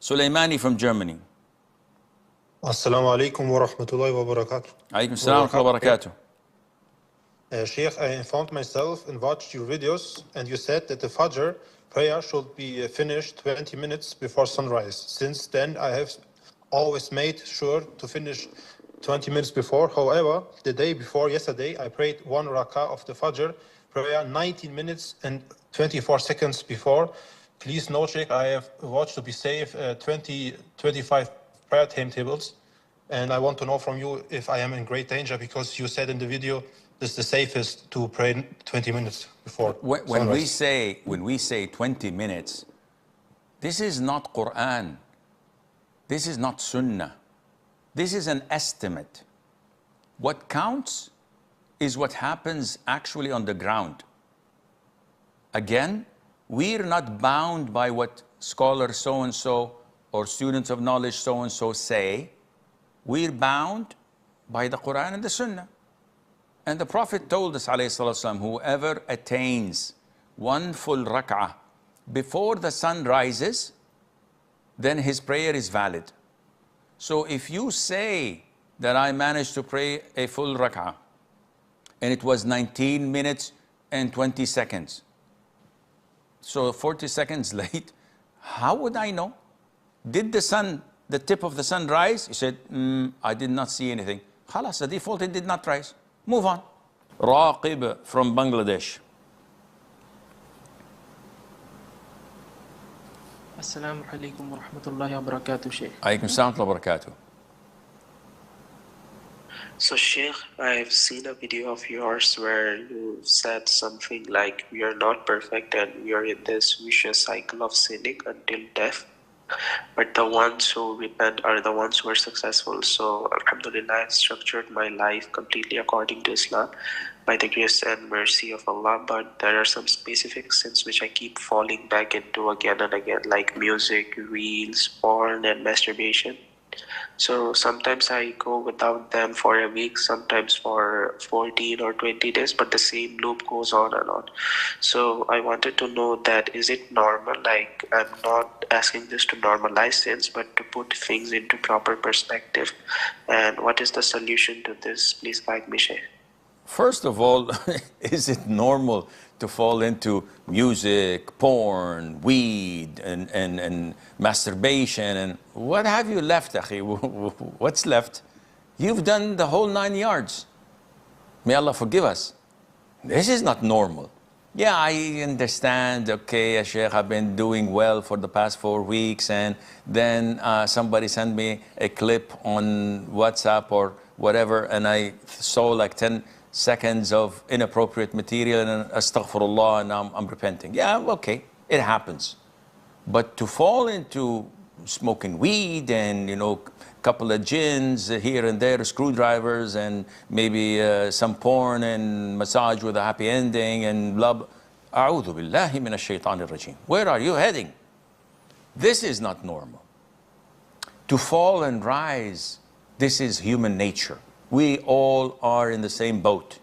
Sulaimani from Germany. Assalamu alaikum wa rahmatullahi wa barakatuh. Alaikum salam wa barakatuh. Sheikh, I informed myself and watched your videos, and you said that the Fajr prayer should be finished 20 minutes before sunrise. Since then, I have always made sure to finish 20 minutes before. However, the day before yesterday, I prayed one rak'ah of the Fajr prayer 19 minutes and 24 seconds before. Please note, Sheikh, I have watched to be safe 25 prayer timetables. And I want to know from you if I am in great danger, because you said in the video this is the safest to pray 20 minutes before When we say 20 minutes, this is not Qur'an. This is not Sunnah. This is an estimate. What counts is what happens actually on the ground. Again, we're not bound by what scholar so-and-so or students of knowledge so-and-so say. We're bound by the Qur'an and the Sunnah. And the Prophet told us, ﷺ, whoever attains one full rak'ah before the sun rises, then his prayer is valid. So if you say that I managed to pray a full rak'ah and it was 19 minutes and 20 seconds, so 40 seconds late, how would I know? Did the tip of the sun rise? He said, I did not see anything. Khalas, the default, it did not rise. Move on. Raqib from Bangladesh. Assalamu alaikum wa rahmatullahi wa barakatuh, Sheikh. Alaikum salam wa barakatuh. So, Sheikh, I've seen a video of yours where you said something like, we are not perfect and we are in this vicious cycle of sinning until death. But the ones who repent are the ones who are successful. So, alhamdulillah, I've structured my life completely according to Islam by the grace and mercy of Allah. But there are some specific sins which I keep falling back into again and again, like music, reels, porn, and masturbation. So sometimes I go without them for a week, sometimes for 14 or 20 days, but the same loop goes on and on. So I wanted to know that, is it normal? Like, I'm not asking this to normalize sins, but to put things into proper perspective. And what is the solution to this? Please guide me, Sheikh. First of all, is it normal to fall into music, porn, weed, and masturbation? And what have you left, akhi? What's left? You've done the whole 9 yards. May Allah forgive us. This is not normal. Yeah, I understand, okay, Sheikh, I've been doing well for the past 4 weeks, and then somebody sent me a clip on WhatsApp or whatever, and I saw like 10 seconds of inappropriate material, and astaghfirullah, and I'm repenting. Yeah, okay, it happens. But to fall into smoking weed and, couple of gins here and there, screwdrivers, and maybe some porn and massage with a happy ending and blah, blah. A'udhu billahi minash shaitanir rajim. Where are you heading? This is not normal. To fall and rise, this is human nature. We all are in the same boat.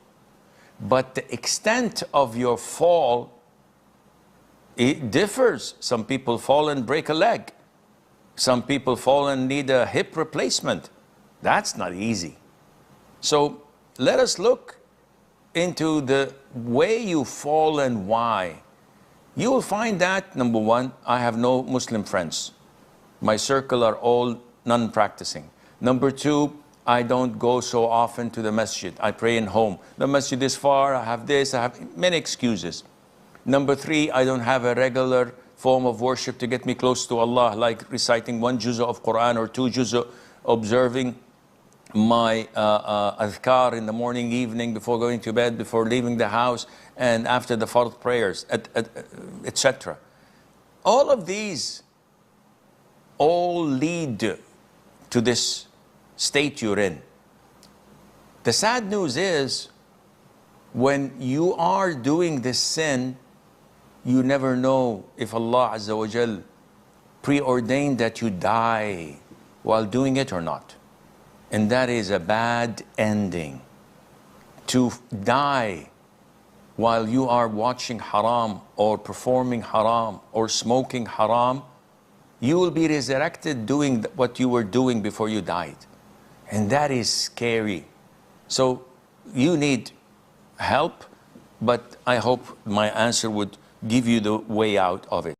But the extent of your fall, it differs. Some people fall and break a leg. Some people fall and need a hip replacement. That's not easy. So let us look into the way you fall and why. You will find that, number one, I have no Muslim friends. My circle are all non-practicing. Number two, I don't go so often to the masjid. I pray in home. The masjid is far, I have this, I have many excuses. Number three, I don't have a regular form of worship to get me close to Allah, like reciting 1 juz'ah of Qur'an or 2 juz'ah, observing my adhkar in the morning, evening, before going to bed, before leaving the house, and after the fard prayers, etc. All of these all lead to this state you're in. The sad news is, when you are doing this sin, you never know if Allah Azza wa Jal preordained that you die while doing it or not. And that is a bad ending. To die while you are watching haram or performing haram or smoking haram, you will be resurrected doing what you were doing before you died. And that is scary. So you need help, but I hope my answer would give you the way out of it.